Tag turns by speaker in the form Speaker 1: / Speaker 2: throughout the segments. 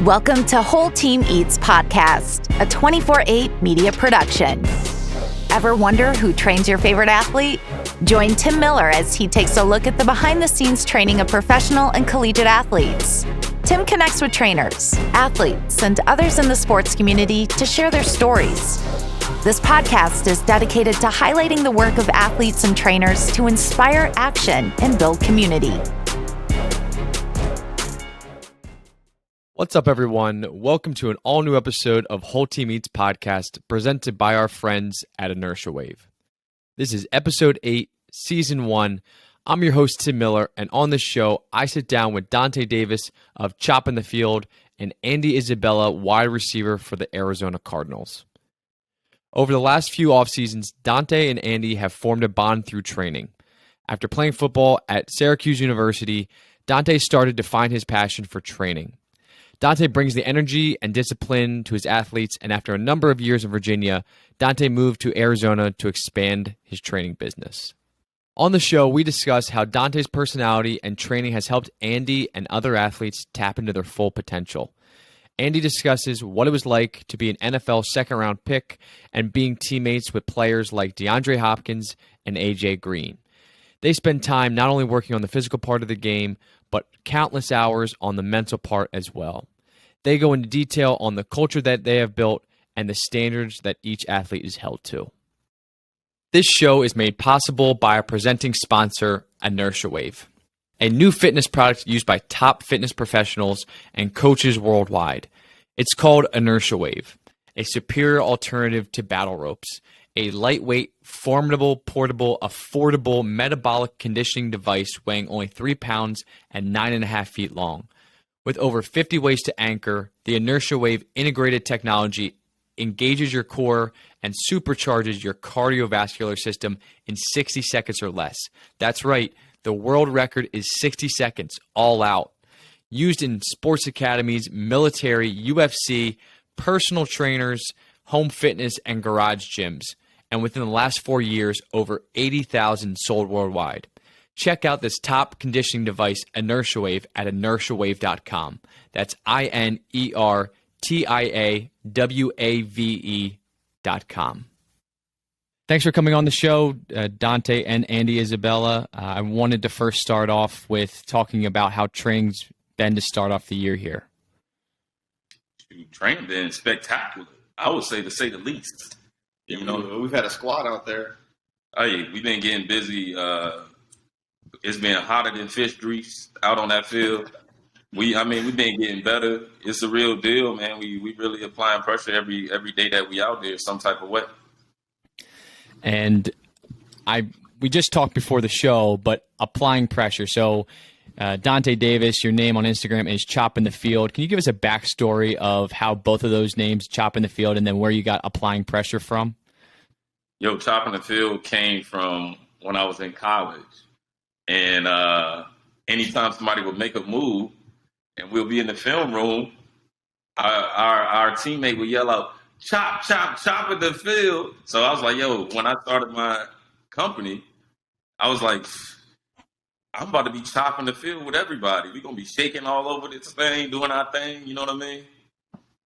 Speaker 1: Welcome to Whole Team Eats Podcast, a 24/8 media production. Ever wonder who trains your favorite athlete? Join Tim Miller as he takes a look at the behind-the-scenes training of professional and collegiate athletes. Tim connects with trainers, athletes, and others in the sports community to share their stories. This podcast is dedicated to highlighting the work of athletes and trainers to inspire action and build community.
Speaker 2: What's up, everyone? Welcome to an all-new episode of Whole Team Eats Podcast, presented by our friends at Inertia Wave. This is Episode 8, Season 1. I'm your host, Tim Miller, and on this show, I sit down with Donte Davis of Choppinthefield and Andy Isabella, wide receiver for the Arizona Cardinals. Over the last few offseasons, Donte and Andy have formed a bond through training. After playing football at Syracuse University, Donte started to find his passion for training. Donte brings the energy and discipline to his athletes, and after a number of years in Virginia, Donte moved to Arizona to expand his training business. On the show, we discuss how Donte's personality and training has helped Andy and other athletes tap into their full potential. Andy discusses what it was like to be an NFL second-round pick and being teammates with players like Deandre Hopkins and A.J. Green. They spend time not only working on the physical part of the game, but countless hours on the mental part as well. They go into detail on the culture that they have built and the standards that each athlete is held to. This show is made possible by our presenting sponsor, Inertia Wave, a new fitness product used by top fitness professionals and coaches worldwide. It's called Inertia Wave, a superior alternative to battle ropes, a lightweight, formidable, portable, affordable metabolic conditioning device weighing only 3 pounds and 9.5 feet long. With over 50 ways to anchor, the Inertia Wave integrated technology engages your core and supercharges your cardiovascular system in 60 seconds or less. That's right, the world record is 60 seconds, all out. Used in sports academies, military, UFC, personal trainers, home fitness, and garage gyms. And within the last 4 years, over 80,000 sold worldwide. Check out this top conditioning device, Inertia Wave, at inertiawave.com. That's INERTIAWAVE.com. Thanks for coming on the show, Donte and Andy Isabella. I wanted to first start off with talking about how training's been to start off the year here.
Speaker 3: Training been spectacular, I would say, to say the least.
Speaker 4: You know, we've had a squad out there.
Speaker 3: Hey, we've been getting busy. It's been hotter than fish grease out on that field. We've been getting better. It's a real deal, man. We really applying pressure every day that we out there some type of way.
Speaker 2: And we just talked before the show, but applying pressure. So Donte Davis, your name on Instagram is Choppinthefield. Can you give us a backstory of how both of those names, Choppinthefield, and then where you got applying pressure from?
Speaker 3: Yo, Choppinthefield came from when I was in college. And anytime somebody would make a move and we'll be in the film room, our teammate would yell out, chop, chop, chop in the field. So I was like, yo, when I started my company, I was like, I'm about to be chopping the field with everybody. We're going to be shaking all over this thing, doing our thing, you know what I mean?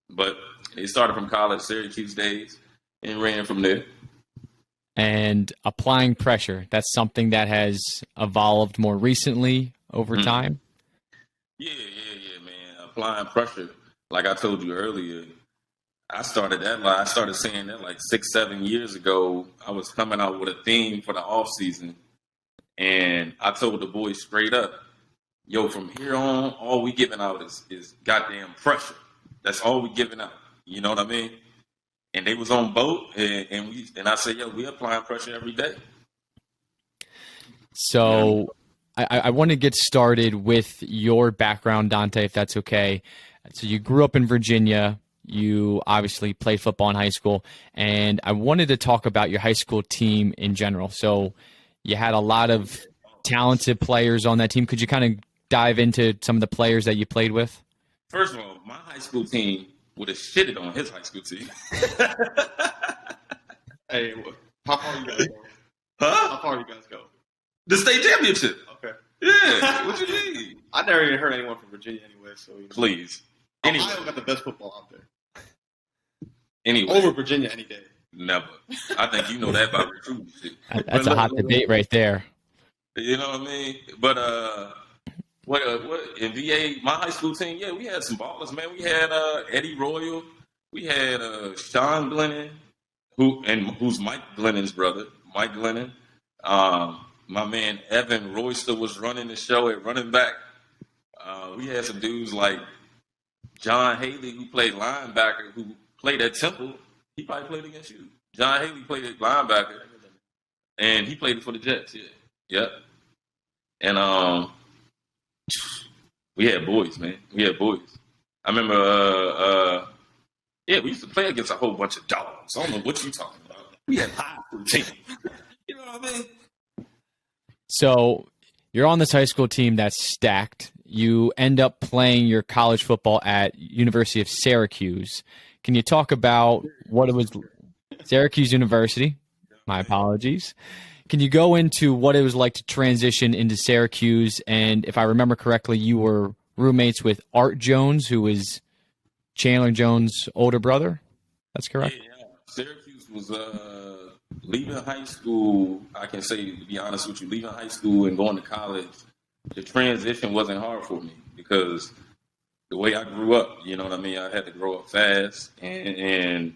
Speaker 3: But it started from college, Syracuse days, and ran from there.
Speaker 2: And applying pressure, that's something that has evolved more recently over time?
Speaker 3: Yeah, man. Applying pressure, like I told you earlier, I started saying that like 6-7 years ago. I was coming out with a theme for the offseason. And I told the boys straight up, yo, from here on, all we giving out is goddamn pressure. That's all we giving out. You know what I mean? And they was on boat, and I said, yo, we applying pressure every day.
Speaker 2: So I want to get started with your background, Donte, if that's okay. So you grew up in Virginia. You obviously played football in high school. And I wanted to talk about your high school team in general. So you had a lot of talented players on that team. Could you kind of dive into some of the players that you played with?
Speaker 3: First of all, my high school team would have shitted on his high school team.
Speaker 4: Hey, how far you guys go?
Speaker 3: Huh?
Speaker 4: How far you guys go?
Speaker 3: The state championship.
Speaker 4: Okay.
Speaker 3: Yeah. What you mean?
Speaker 4: I never even heard anyone from Virginia anyway. So
Speaker 3: Please. Anyway.
Speaker 4: Ohio got the best football out there.
Speaker 3: Anyway.
Speaker 4: Over Virginia any day.
Speaker 3: Never. I think you know that by recruiting shit.
Speaker 2: That's a hot debate right there.
Speaker 3: You know what I mean? But what in VA, my high school team, yeah, we had some ballers, man. We had Eddie Royal, we had Sean Glennon, who's Mike Glennon's brother, Mike Glennon. My man Evan Royster was running the show at running back. We had some dudes like John Haley, who played linebacker, who played at Temple. He probably played against you. John Haley played at linebacker, and he played for the Jets. Yeah, yep. And we had boys, man. We had boys. I remember, we used to play against a whole bunch of dogs. I don't know what you talking about. We had high school team. You know what I mean?
Speaker 2: So you're on this high school team that's stacked. You end up playing your college football at University of Syracuse. Can you talk about what it was? Syracuse University. My apologies. Can you go into what it was like to transition into Syracuse? And if I remember correctly, you were roommates with Art Jones, who is Chandler Jones' older brother. That's correct?
Speaker 3: Yeah. Syracuse was leaving high school. I can say, to be honest with you, leaving high school and going to college, the transition wasn't hard for me because the way I grew up, you know what I mean? I had to grow up fast, and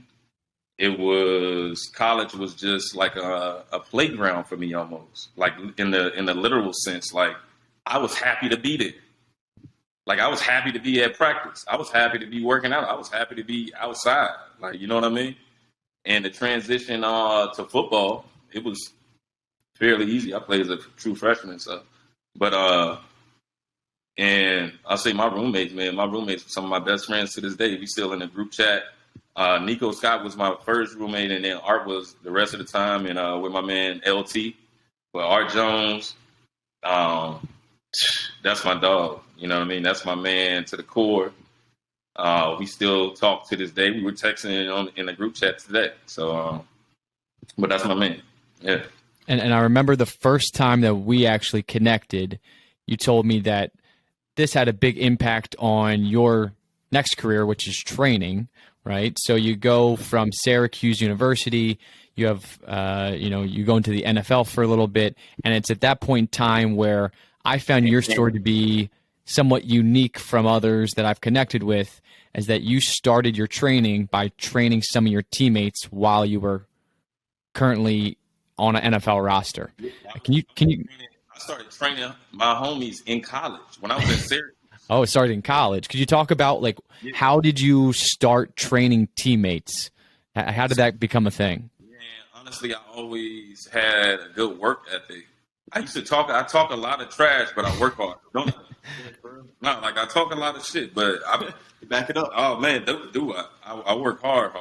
Speaker 3: it was, college was just like a playground for me almost, like in the literal sense. Like, I was happy to be there. Like, I was happy to be at practice. I was happy to be working out. I was happy to be outside. Like, you know what I mean? And the transition to football, it was fairly easy. I played as a true freshman and stuff. But, and I'll say my roommates, man, were some of my best friends to this day. We still in the group chat. Nico Scott was my first roommate, and then Art was the rest of the time, and with my man LT. But Art Jones, that's my dog. You know what I mean? That's my man to the core. We still talk to this day. We were texting in the group chat today. So, but that's my man. Yeah.
Speaker 2: And I remember the first time that we actually connected, you told me that this had a big impact on your next career, which is training, right? So you go from Syracuse University, you have, you go into the NFL for a little bit, and it's at that point in time where I found your story to be somewhat unique from others that I've connected with, is that you started your training by training some of your teammates while you were currently on an NFL roster. Can you?
Speaker 3: I started training my homies in college when I was in Syracuse.
Speaker 2: Oh, it started in college. Could you talk about how did you start training teammates? How did that become a thing?
Speaker 3: Yeah, honestly, I always had a good work ethic. I talk a lot of trash, but I work hard. Don't I? No, I talk a lot of shit, but I
Speaker 4: back it up.
Speaker 3: Oh man, do I work hard.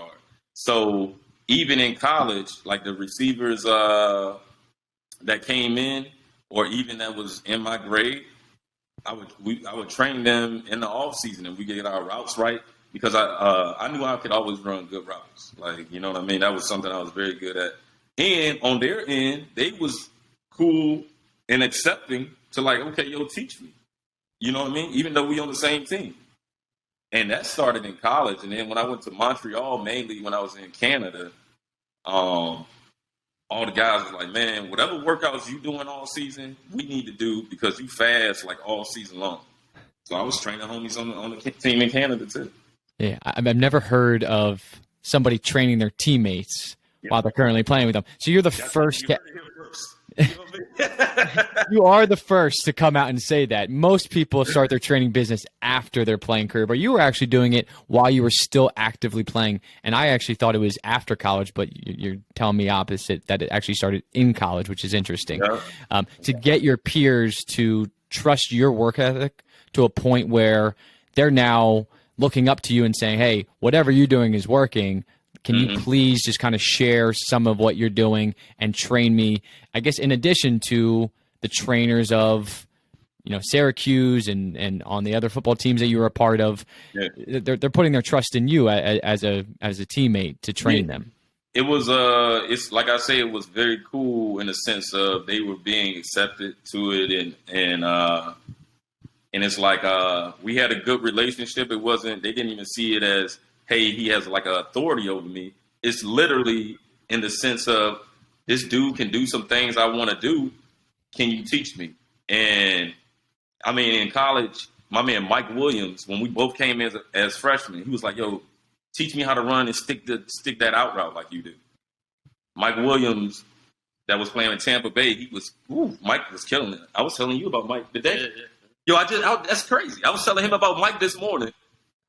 Speaker 3: So even in college, like the receivers that came in, or even that was in my grade, I would train them in the off season, and we get our routes right because I knew I could always run good routes. Like, you know what I mean? That was something I was very good at. And on their end, they was cool and accepting to okay, yo, teach me. You know what I mean? Even though we on the same team. And that started in college. And then when I went to Montreal, mainly when I was in Canada, all the guys was like, man, whatever workouts you doing all season, we need to do because you fast all season long. So I was training homies on the team in Canada too.
Speaker 2: Yeah, I've never heard of somebody training their teammates while they're currently playing with them. So you're the first. You are the first to come out and say that. Most people start their training business after their playing career, but you were actually doing it while you were still actively playing. And I actually thought it was after college, but you're telling me opposite, that it actually started in college, which is interesting. Yeah. To get your peers to trust your work ethic to a point where they're now looking up to you and saying, hey, whatever you're doing is working. Can you please just kind of share some of what you're doing and train me? I guess in addition to the trainers of, Syracuse and on the other football teams that you were a part of, they're putting their trust in you as a teammate to train them.
Speaker 3: It was it's like I say, it was very cool in the sense of they were being accepted to it, And it's like we had a good relationship. It wasn't, they didn't even see it as, hey, he has like an authority over me. It's literally in the sense of, this dude can do some things I want to do. Can you teach me? And I mean, in college, my man Mike Williams, when we both came in as freshmen, he was like, yo, teach me how to run and stick that out route like you do. Mike Williams, that was playing in Tampa Bay, Mike was killing it. I was telling you about Mike today. Yo, that's crazy. I was telling him about Mike this morning.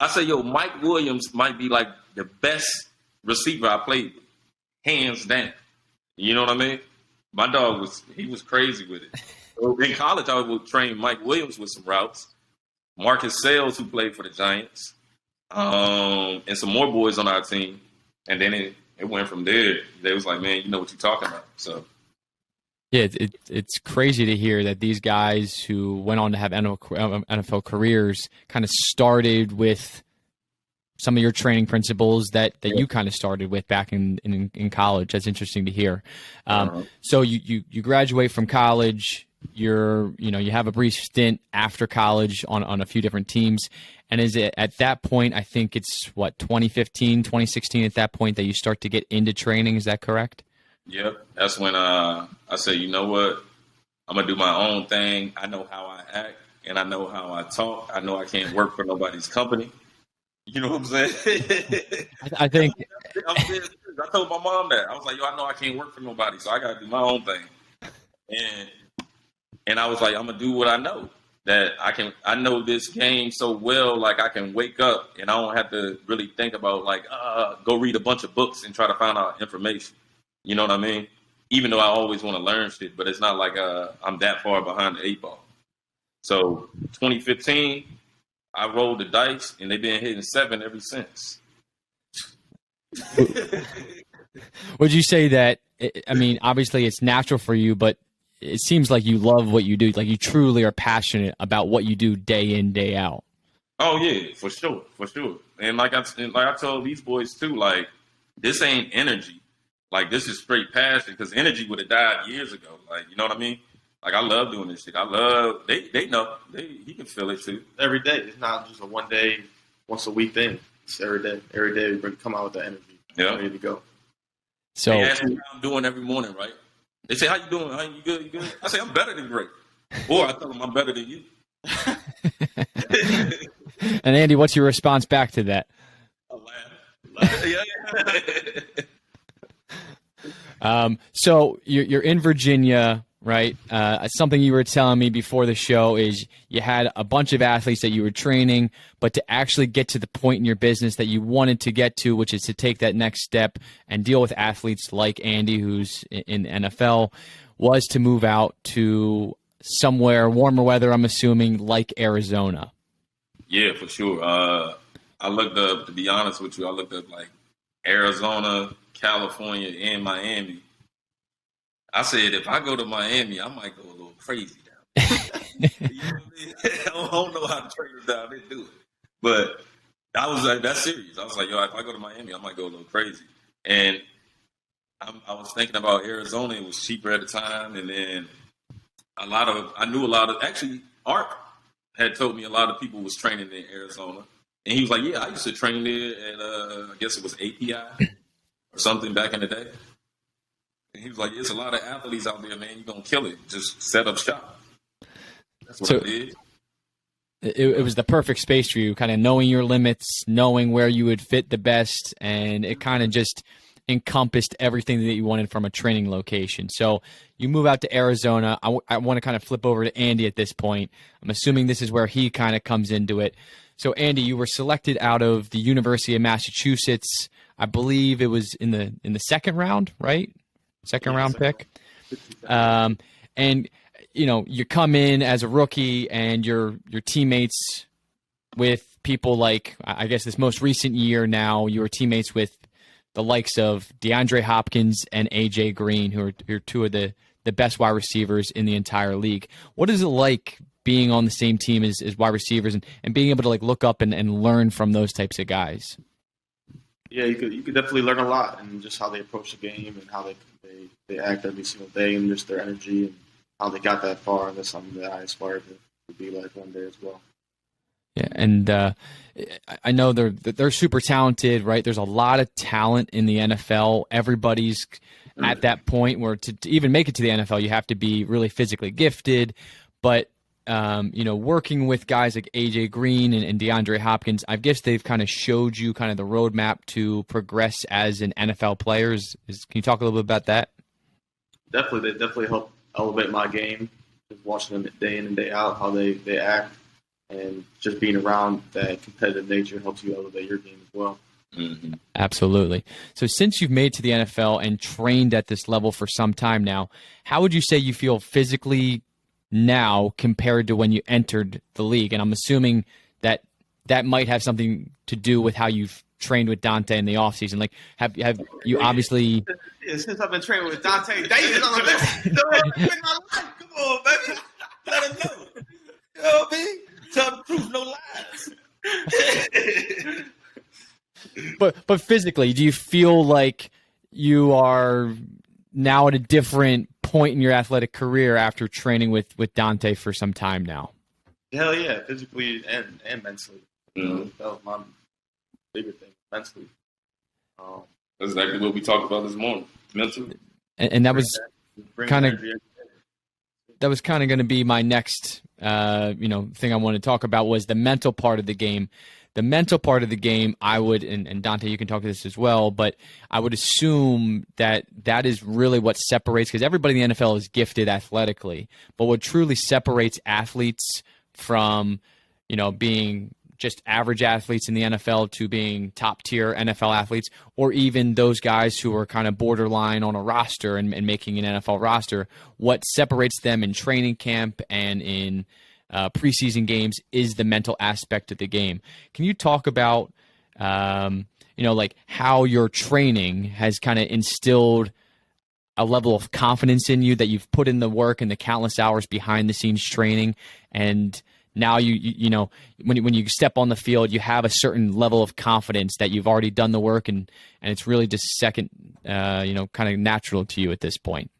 Speaker 3: I said, yo, Mike Williams might be like the best receiver I played with, hands down. You know what I mean? My dog was crazy with it. So in college, I would train Mike Williams with some routes, Marcus Sales, who played for the Giants, and some more boys on our team. And then it went from there. They was like, man, you know what you're talking about. So.
Speaker 2: Yeah, it's crazy to hear that these guys who went on to have NFL careers kind of started with some of your training principles that you kind of started with back in college. That's interesting to hear. So you graduate from college. You have a brief stint after college on a few different teams. And is it at that point, I think it's 2015, 2016 at that point that you start to get into training. Is that correct?
Speaker 3: Yep. That's when I said, you know what? I'm going to do my own thing. I know how I act and I know how I talk. I know I can't work for nobody's company. You know what I'm saying?
Speaker 2: I think
Speaker 3: I told my mom that. I was like, yo, I know I can't work for nobody, so I got to do my own thing. And I was like, I'm going to do what I know. That I know this game so well, like I can wake up and I don't have to really think about like, go read a bunch of books and try to find out information. You know what I mean? Even though I always want to learn shit, but it's not like I'm that far behind the 8 ball. So 2015, I rolled the dice, and they've been hitting 7 ever since.
Speaker 2: Would you say that, I mean, obviously it's natural for you, but it seems like you love what you do. Like you truly are passionate about what you do day in, day out.
Speaker 3: Oh, yeah, for sure. And like I told these boys, too, like, this ain't energy. Like, this is straight passion, because energy would have died years ago. Like, you know what I mean? Like, I love doing this shit. They know. He can feel it, too.
Speaker 4: Every day. It's not just a one day, once a week thing. It's every day. Every day we come out with the energy.
Speaker 3: Yeah.
Speaker 4: Ready to go.
Speaker 3: So they ask me how I'm doing every morning, right? They say, how you doing? You good? You good? I say, I'm better than great. Or I tell them I'm better than you.
Speaker 2: And Andy, what's your response back to that?
Speaker 3: I laugh. Yeah.
Speaker 2: So you're in Virginia, right? Something you were telling me before the show is you had a bunch of athletes that you were training, but to actually get to the point in your business that you wanted to get to, which is to take that next step and deal with athletes like Andy, who's in the NFL, was to move out to somewhere warmer weather, I'm assuming, like Arizona.
Speaker 3: Yeah, for sure. I looked up, to be honest with you, like Arizona, California, and Miami. I said, if I go to Miami, I might go a little crazy down there. You know what I mean? I don't know how to train down there do it. But I was like, that's serious. I was like, yo, if I go to Miami, I might go a little crazy. And I was thinking about Arizona. It was cheaper at the time. And then actually, Art had told me a lot of people was training in Arizona. And he was like, yeah, I used to train there at, I guess it was API or something back in the day. And he was like, there's a lot of athletes out there, man. You're going to kill it. Just set up shop. That's what I did.
Speaker 2: It was the perfect space for you, kind of knowing your limits, knowing where you would fit the best, and it kind of just encompassed everything that you wanted from a training location. So you move out to Arizona. I want to kind of flip over to Andy at this point. I'm assuming this is where he kind of comes into it. So, Andy, you were selected out of the University of Massachusetts. I believe it was in the second round, right? Second round pick. And you know, you come in as a rookie and your teammates with people like, I guess this most recent year now, you were teammates with the likes of DeAndre Hopkins and AJ Green, who are two of the best wide receivers in the entire league. What is it like being on the same team as wide receivers and being able to like look up and learn from those types of guys?
Speaker 4: Yeah, you could definitely learn a lot, and just how they approach the game and how they act every single day, and just their energy and how they got that far. And that's something that I aspire be like one day as well.
Speaker 2: Yeah, and I know they're super talented, right? There's a lot of talent in the NFL. Everybody's at that point where to even make it to the NFL, you have to be really physically gifted. But working with guys like AJ Green and DeAndre Hopkins, I guess they've kind of showed you kind of the roadmap to progress as an NFL player. Can you talk a little bit about that?
Speaker 4: Definitely, they definitely help elevate my game. Just watching them day in and day out, how they act, and just being around that competitive nature helps you elevate your game as well.
Speaker 2: Mm-hmm. Absolutely. So since you've made it to the NFL and trained at this level for some time now, how would you say you feel physically now compared to when you entered the league? And I'm assuming that might have something to do with how you've trained with Donte in the offseason. Like, have you obviously...
Speaker 4: Since I've been training with Donte Davis on the list. Come on, baby. Let him know. You know what I mean? Tell the truth, no lies.
Speaker 2: But physically, do you feel like you are now at a different point in your athletic career after training with Donte for some time now?
Speaker 4: Hell yeah, physically and mentally.
Speaker 3: Mm-hmm.
Speaker 4: That was my bigger thing, mentally.
Speaker 3: That's exactly what we talked about this morning, mentally.
Speaker 2: And that was kind of going to be my next thing I want to talk about was the mental part of the game. The mental part of the game, I would, and Donte, you can talk to this as well, but I would assume that is really what separates, because everybody in the NFL is gifted athletically, but what truly separates athletes from, being just average athletes in the NFL to being top-tier NFL athletes, or even those guys who are kind of borderline on a roster and making an NFL roster, what separates them in training camp and in preseason games is the mental aspect of the game. Can you talk about, like how your training has kind of instilled a level of confidence in you, that you've put in the work and the countless hours behind the scenes training, and now when you step on the field, you have a certain level of confidence that you've already done the work, and it's really just second, kind of natural to you at this point?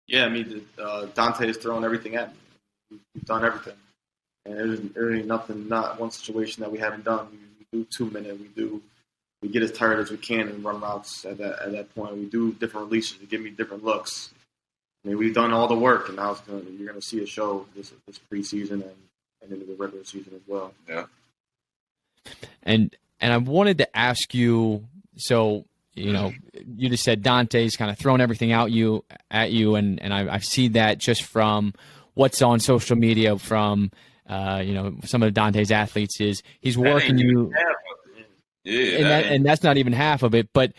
Speaker 4: Yeah, I mean, Donte has thrown everything at me. We've done everything, and there's really nothing, not one situation that we haven't done. We do 2-minute, we get as tired as we can and run routes at that point. We do different releases to give me different looks. I mean, we've done all the work, and now you're going to see a show this preseason and into the regular season as well.
Speaker 3: Yeah.
Speaker 2: And I wanted to ask you, so you just said Donte's kind of thrown everything at you, and I've seen that just from what's on social media from some of Donte's athletes is he's working you.
Speaker 3: Yeah,
Speaker 2: and that's not even half of it. But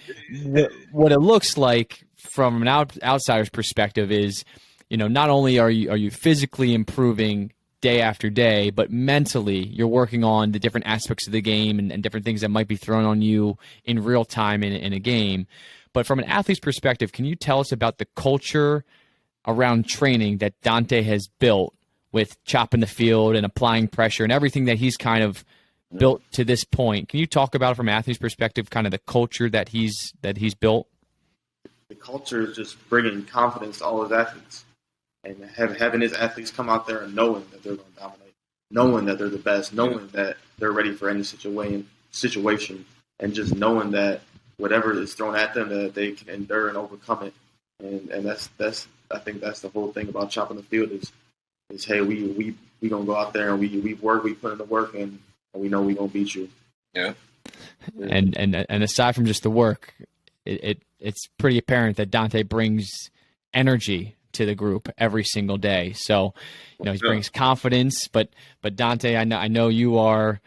Speaker 2: what it looks like from an outsider's perspective is, not only are you physically improving day after day, but mentally you're working on the different aspects of the game and different things that might be thrown on you in real time in a game. But from an athlete's perspective, can you tell us about the culture around training that Donte has built with Choppinthefield and applying pressure and everything that he's kind of built to this point? Can you talk about it from an athlete's perspective, kind of the culture that he's built?
Speaker 4: The culture is just bringing confidence to all his athletes, and having his athletes come out there and knowing that they're going to dominate, knowing that they're the best, knowing that they're ready for any situation, and just knowing that whatever is thrown at them, that they can endure and overcome it. And that's I think that's the whole thing about Choppinthefield is hey, we gonna go out there and we work, we put in the work, and we know we gonna beat you.
Speaker 3: Yeah.
Speaker 2: And aside from just the work, it's pretty apparent that Donte brings energy to the group every single day. So, he brings confidence, but Donte, I know you are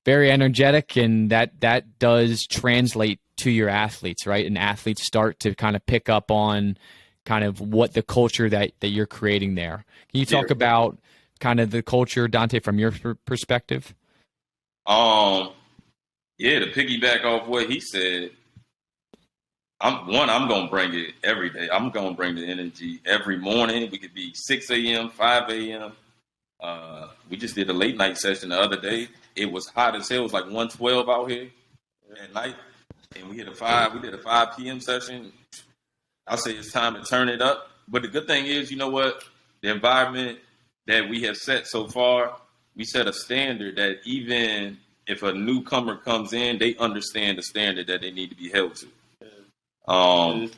Speaker 2: very energetic, and that does translate to your athletes, right? And athletes start to kind of pick up on kind of what the culture that you're creating there. Can you talk about kind of the culture, Donte, from your perspective?
Speaker 3: To piggyback off what he said, I'm going to bring it every day. I'm going to bring the energy every morning. We could be 6 a.m., 5 a.m. We just did a late night session the other day. It was hot as hell. It was like 112 out here at night. And we did a 5 p.m. session. I say it's time to turn it up. But the good thing is, you know what? The environment, that we have set so far, we set a standard that even if a newcomer comes in, they understand the standard that they need to be held to.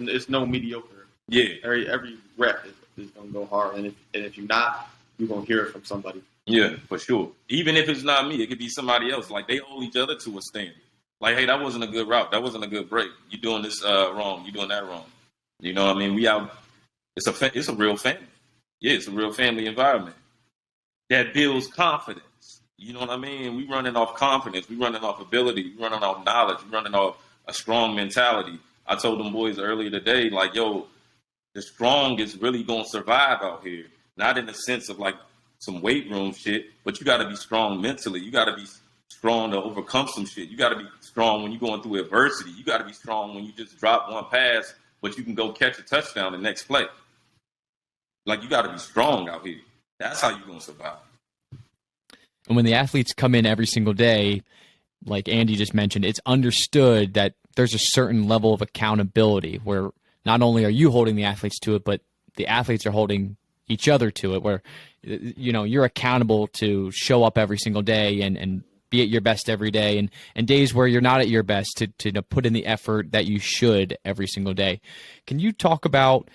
Speaker 4: It's no mediocre.
Speaker 3: Yeah.
Speaker 4: Every rep is going to go hard. And if you're not, you're going to hear it from somebody.
Speaker 3: Yeah, for sure. Even if it's not me, it could be somebody else. Like, they hold each other to a standard. Like, hey, that wasn't a good route. That wasn't a good break. You're doing this wrong. You're doing that wrong. You know what I mean? We out. It's a real family. Yeah, it's a real family environment that builds confidence. You know what I mean? We running off confidence. We running off ability. We running off knowledge. We running off a strong mentality. I told them boys earlier today, like, yo, the strong is really going to survive out here. Not in the sense of, like, some weight room shit, but you got to be strong mentally. You got to be strong to overcome some shit. You got to be strong when you're going through adversity. You got to be strong when you just drop one pass, but you can go catch a touchdown the next play. Like, you got to be strong out here. That's how you're going to survive.
Speaker 2: And when the athletes come in every single day, like Andy just mentioned, it's understood that there's a certain level of accountability where not only are you holding the athletes to it, but the athletes are holding each other to it, where, you know, you're accountable to show up every single day and be at your best every day, and days where you're not at your best to put in the effort that you should every single day. Can you talk about,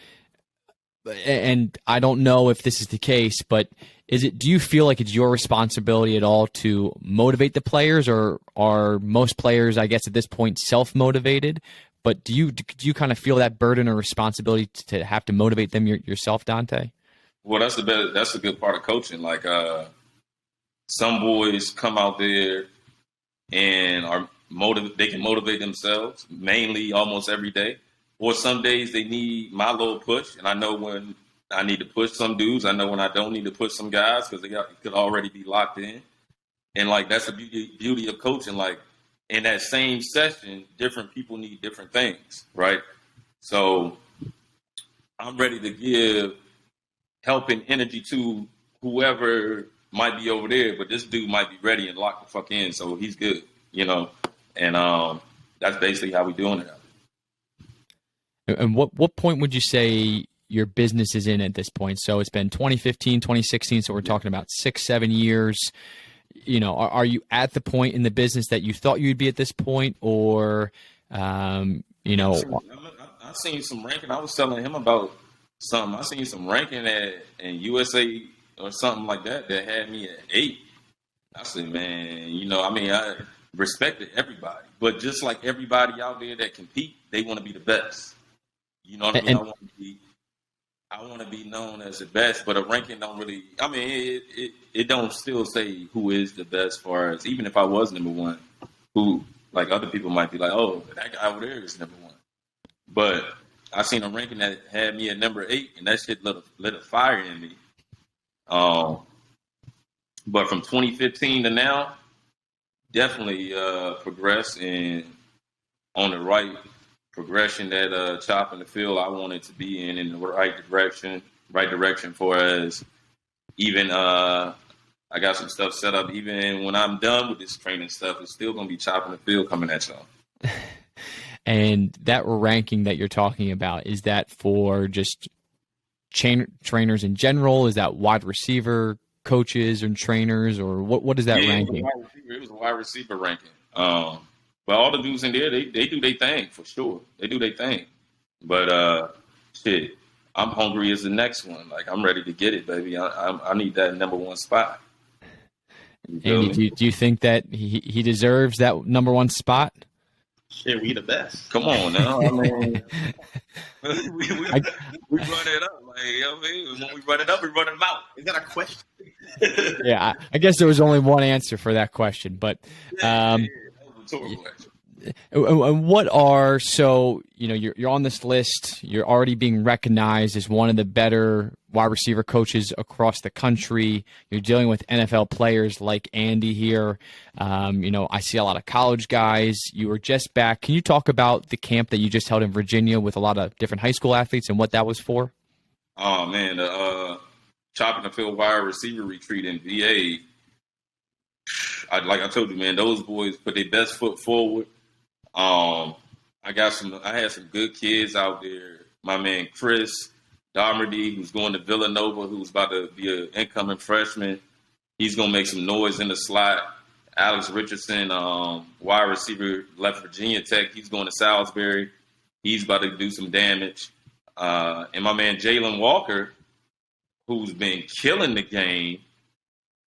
Speaker 2: and I don't know if this is the case, but do you feel like it's your responsibility at all to motivate the players, or are most players, I guess at this point, self-motivated? But do you kind of feel that burden or responsibility to have to motivate them yourself, Donte?
Speaker 3: Well, that's a good part of coaching. Like, some boys come out there and they can motivate themselves mainly almost every day. Or some days they need my little push, and I know when I need to push some dudes. I know when I don't need to push some guys because they could already be locked in. And, like, that's the beauty of coaching. Like, in that same session, different people need different things, right? So I'm ready to give helping energy to whoever might be over there, but this dude might be ready and locked the fuck in, so he's good, you know? And that's basically how we doing it.
Speaker 2: And what point would you say your business is in at this point? So it's been 2015, 2016, so we're talking about 6-7 years. You know, are you at the point in the business that you thought you'd be at this point, or, you know?
Speaker 3: I've seen some ranking. I was telling him about something. I seen some ranking in USA or something like that had me at 8. I said, man, you know, I mean, I respected everybody, but just like everybody out there that compete, they want to be the best. You know what I mean? I want to be known as the best, but a ranking don't really. I mean, it don't still say who is the best. Far as even if I was number one, who, like, other people might be like, oh, that guy over there is number one. But I seen a ranking that had me at number 8, and that shit lit a fire in me. But from 2015 to now, definitely progressed and on the right progression that Choppinthefield I wanted to be in the right direction for us. Even I got some stuff set up. Even when I'm done with this training stuff, it's still going to be Choppinthefield coming at y'all.
Speaker 2: And that ranking that you're talking about, is that for just trainers in general? Is that wide receiver coaches and trainers, or what is that ranking?
Speaker 3: It was a wide receiver ranking. But all the dudes in there, they do their thing for sure. They do their thing. But shit, I'm hungry as the next one. Like, I'm ready to get it, baby. I need that number 1 spot.
Speaker 2: Andy, do you think that he deserves that number 1 spot?
Speaker 4: Shit, we the best.
Speaker 3: Come on now. I mean, we run it up. Like, you know what I mean? When we run it up, we run them out.
Speaker 4: Is that a question?
Speaker 2: Yeah, I guess there was only one answer for that question, but and what are, so, you know, you're on this list, you're already being recognized as one of the better wide receiver coaches across the country. You're dealing with NFL players like Andy here. You know, I see a lot of college guys. You were just back. Can you talk about the camp that you just held in Virginia with a lot of different high school athletes and what that was for?
Speaker 3: Oh man, the Choppinthefield wide receiver retreat in VA. Like I told you, man, those boys put their best foot forward. I had some good kids out there. My man Chris, Darmody, who's going to Villanova, who's about to be an incoming freshman. He's going to make some noise in the slot. Alex Richardson, wide receiver, left Virginia Tech. He's going to Salisbury. He's about to do some damage. And my man Jalen Walker, who's been killing the game,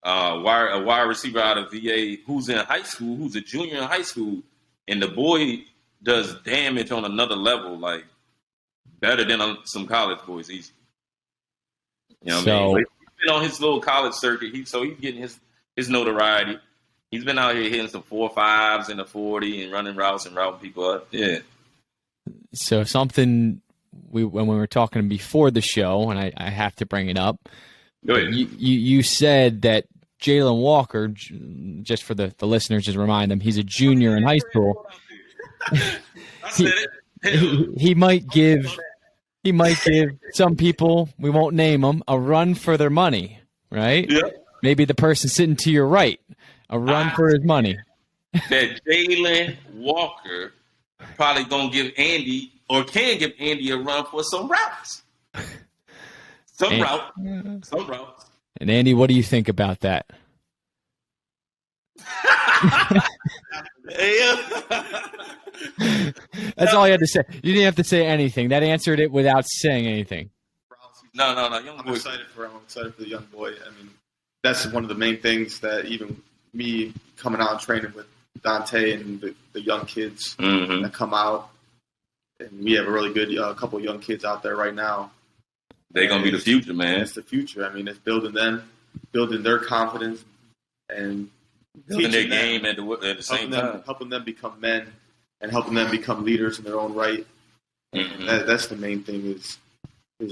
Speaker 3: a wide receiver out of VA, who's in high school, who's a junior in high school, and the boy does damage on another level, like better than some college boys. Easy. You know what I mean? He's been on his little college circuit. He's getting his notoriety. He's been out here hitting some 4.5s in the 40 and running routes and routing people up. Yeah.
Speaker 2: So something when we were talking before the show, and I have to bring it up.
Speaker 3: Go ahead.
Speaker 2: You said that Jalen Walker, just for the listeners, just remind them, he's a junior in high school.
Speaker 3: I said it.
Speaker 2: He might give some people, we won't name them, a run for their money, right?
Speaker 3: Yeah.
Speaker 2: Maybe the person sitting to your right, a run for his money.
Speaker 3: That Jalen Walker probably gonna give Andy, or can give Andy, a run for some routes. Some routes.
Speaker 2: And Andy, what do you think about that? That's all you had to say. You didn't have to say anything. That answered it without saying anything.
Speaker 3: No. Young
Speaker 4: I'm
Speaker 3: boy.
Speaker 4: excited for the young boy. I mean, that's one of the main things that even me coming out and training with Donte and the young kids that come out, and we have a really good couple of young kids out there right now.
Speaker 3: They're going to be the future, man.
Speaker 4: It's the future. I mean, it's building them, building their confidence, and
Speaker 3: Building their
Speaker 4: teaching
Speaker 3: game
Speaker 4: them,
Speaker 3: at the same time.
Speaker 4: helping them become men and helping them become leaders in their own right.
Speaker 3: Mm-hmm.
Speaker 4: That's the main thing is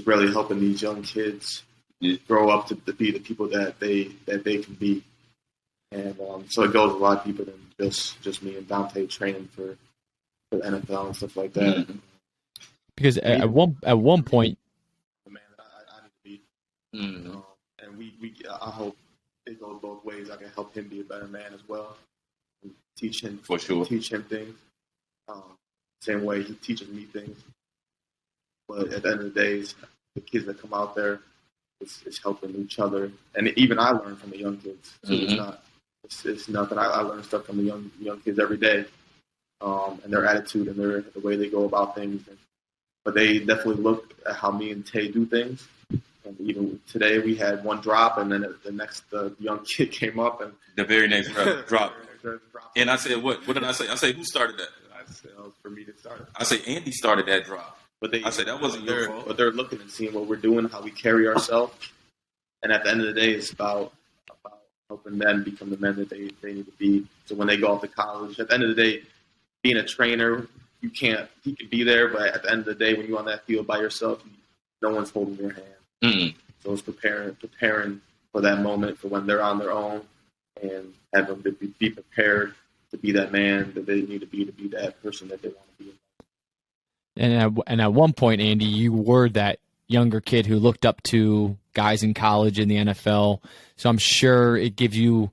Speaker 4: really helping these young kids grow up to be the people that they can be. And so it goes a lot deeper than just me and Donte training for the NFL and stuff like that.
Speaker 3: Mm-hmm.
Speaker 2: Because at one point,
Speaker 4: the man that I need to be.
Speaker 3: Mm-hmm.
Speaker 4: And I hope it goes both ways. I can help him be a better man as well. And teach him
Speaker 3: For sure.
Speaker 4: Teach him things. Same way he teaches me things. But at the end of the day, the kids that come out there, it's helping each other. And even I learn from the young kids. So it's nothing. I learn stuff from the young kids every day, and their attitude and the way they go about things. But they definitely look at how me and Tay do things. And even today, we had one drop, and then the young kid came up and
Speaker 3: The very next drop. And I said, what did I say? I said, who started that?
Speaker 4: I said, it was for me to start.
Speaker 3: I said, Andy started that drop.
Speaker 4: But
Speaker 3: I said, that wasn't your fault.
Speaker 4: But they're looking and seeing what we're doing, how we carry ourselves. And at the end of the day, it's about helping them become the men that they need to be. So when they go off to college, at the end of the day, being a trainer, you can be there, but at the end of the day, when you're on that field by yourself, no one's holding your hand.
Speaker 3: Mm-hmm.
Speaker 4: So it's preparing for that moment, for when they're on their own, and have them be prepared to be that man that they need to be that person that they want to be.
Speaker 2: and at one point, Andy, you were that younger kid who looked up to guys in college in the NFL. So I'm sure it gives you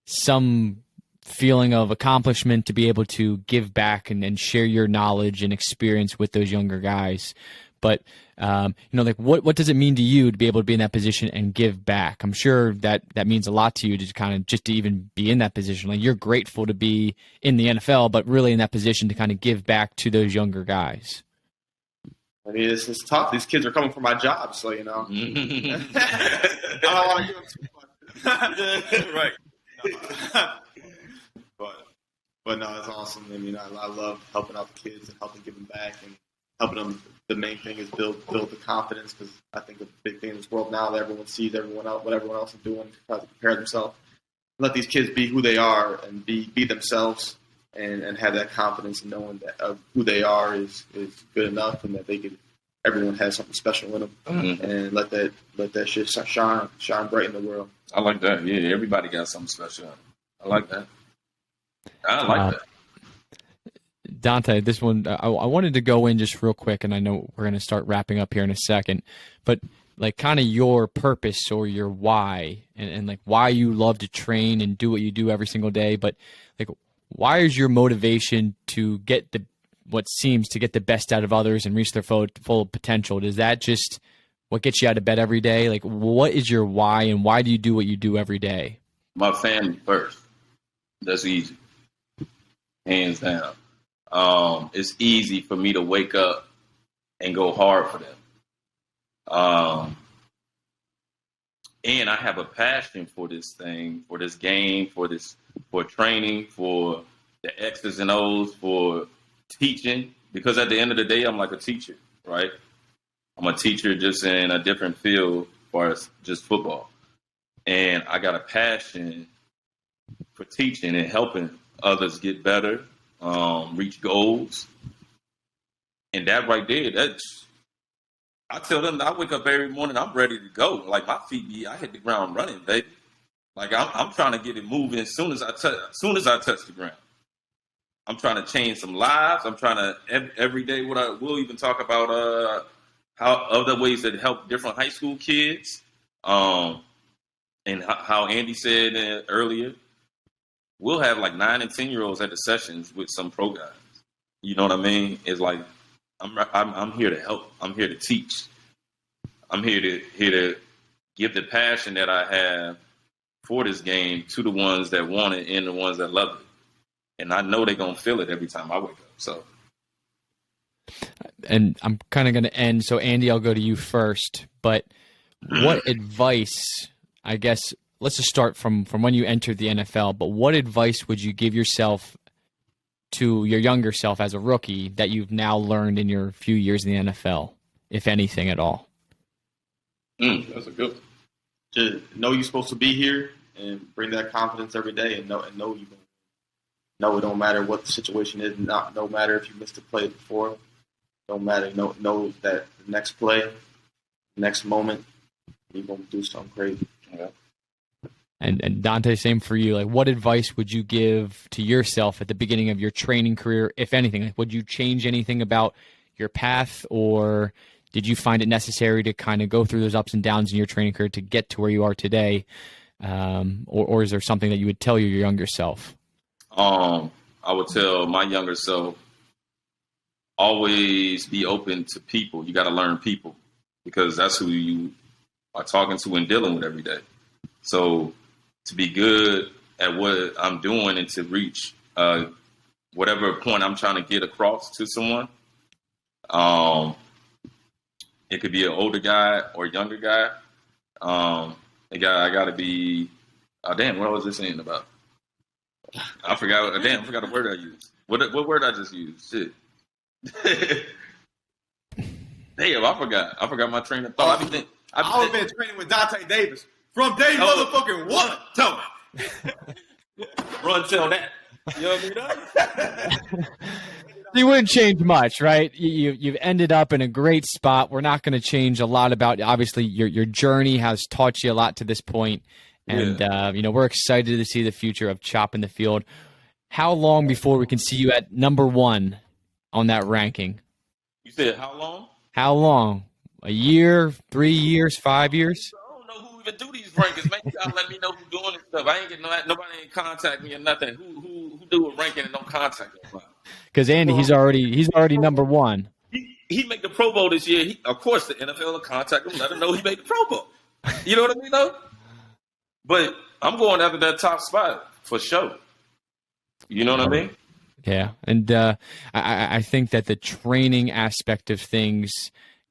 Speaker 2: some feeling of accomplishment to be able to give back and share your knowledge and experience with those younger guys. But, what does it mean to you to be able to be in that position and give back? I'm sure that means a lot to you just to even be in that position. Like, you're grateful to be in the NFL, but really in that position to kind of give back to those younger guys.
Speaker 4: I mean, it's tough. These kids are coming for my job, so, I don't want to give them too much.
Speaker 3: Right.
Speaker 4: But no, it's awesome. I mean, I love helping out the kids and helping give them back and helping them. The main thing is build the confidence, because I think the big thing in this world now that everyone sees everyone else, what everyone else is doing, try to compare themselves. Let these kids be who they are and be themselves and have that confidence in knowing that who they are is good enough, and that everyone has something special in them, and let that shit shine bright in the world.
Speaker 3: I like that. Yeah, everybody got something special. I like that. I like that.
Speaker 2: Donte, this one, I wanted to go in just real quick, and I know we're going to start wrapping up here in a second, but like kind of your purpose or your why, and like why you love to train and do what you do every single day, but like why is your motivation to get what seems to get the best out of others and reach their full potential? Does that just what gets you out of bed every day? Like, what is your why, and why do you do what you do every day?
Speaker 3: My family first. That's easy, hands down. It's easy for me to wake up and go hard for them. And I have a passion for this thing, for this game, for training, for the X's and O's, for teaching. Because at the end of the day, I'm like a teacher, right? I'm a teacher just in a different field as far as just football. And I got a passion for teaching and helping others get better, reach goals. And that right there, I tell them that I wake up every morning, I'm ready to go. Like my feet, I hit the ground running, baby. Like I'm trying to get it moving as soon as I touch the ground. I'm trying to change some lives. I'm trying to every day. We'll even talk about how other ways that help different high school kids, and how Andy said earlier. We'll have like 9 and 10-year-olds at the sessions with some pro guys. You know what I mean? It's like I'm here to help. I'm here to teach. I'm here to give the passion that I have for this game to the ones that want it and the ones that love it. And I know they're going to feel it every time I wake up. So,
Speaker 2: and I'm kind of going to end. So, Andy, I'll go to you first. But what advice, I guess, let's just start from when you entered the NFL. But what advice would you give yourself to your younger self as a rookie that you've now learned in your few years in the NFL, if anything at all?
Speaker 3: That's a good one.
Speaker 4: Just know you're supposed to be here and bring that confidence every day, and know you can. No, it don't matter what the situation is. No matter if you missed a play before. Don't matter. Know that the next play, next moment, you're gonna do something crazy.
Speaker 3: Yeah.
Speaker 2: And Donte, same for you. Like, what advice would you give to yourself at the beginning of your training career, if anything? Like, would you change anything about your path, or did you find it necessary to kind of go through those ups and downs in your training career to get to where you are today? Or is there something that you would tell your younger self?
Speaker 3: I would tell my younger self, always be open to people. You got to learn people, because that's who you are talking to and dealing with every day. So to be good at what I'm doing and to reach whatever point I'm trying to get across to someone, it could be an older guy or a younger guy. I got to be. Damn, what was this saying about? I forgot the word I used. What word I just used? Shit. Damn, I forgot my train of thought.
Speaker 5: I've been training with Donte Davis from day motherfucking one.
Speaker 3: Tell me. Run, tell that. You know what I mean?
Speaker 2: You wouldn't change much, right? You've ended up in a great spot. We're not going to change a lot about, obviously, your journey has taught you a lot to this point. And, we're excited to see the future of Choppinthefield. How long before we can see you at number 1 on that ranking?
Speaker 3: You said how long?
Speaker 2: How long? A year, 3 years, 5 years?
Speaker 3: I don't know who even do these rankings, man. You gotta let me know who's doing this stuff. I ain't getting nobody ain't contact me or nothing. Who do a ranking and don't contact me?
Speaker 2: Because Andy, he's already number 1.
Speaker 3: He made the Pro Bowl this year. Of course, the NFL will contact him, let him know he made the Pro Bowl. You know what I mean, though? But I'm going after that top spot for sure. You know what I mean?
Speaker 2: Yeah, and I think that the training aspect of things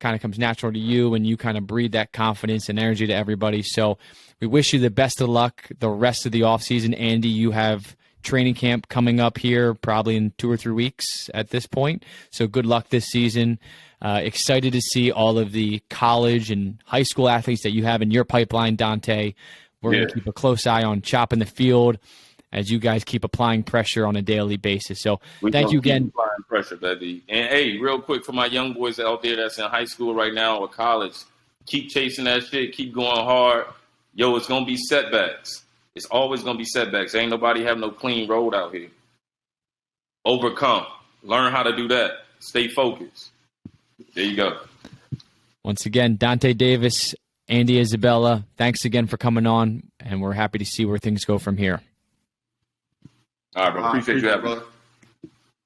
Speaker 2: kind of comes natural to you, and you kind of breathe that confidence and energy to everybody. So we wish you the best of luck the rest of the offseason. Andy, you have training camp coming up here probably in 2 or 3 weeks at this point. So good luck this season. Excited to see all of the college and high school athletes that you have in your pipeline, Donte. We're going to keep a close eye on Choppinthefield as you guys keep applying pressure on a daily basis. So thank you again.
Speaker 3: Applying pressure, baby. And, hey, real quick for my young boys out there that's in high school right now or college, keep chasing that shit. Keep going hard. Yo, it's going to be setbacks. It's always going to be setbacks. Ain't nobody have no clean road out here. Overcome. Learn how to do that. Stay focused. There you go.
Speaker 2: Once again, Donte Davis, Andy Isabella, thanks again for coming on, and we're happy to see where things go from here.
Speaker 3: All right, bro. Appreciate you having me.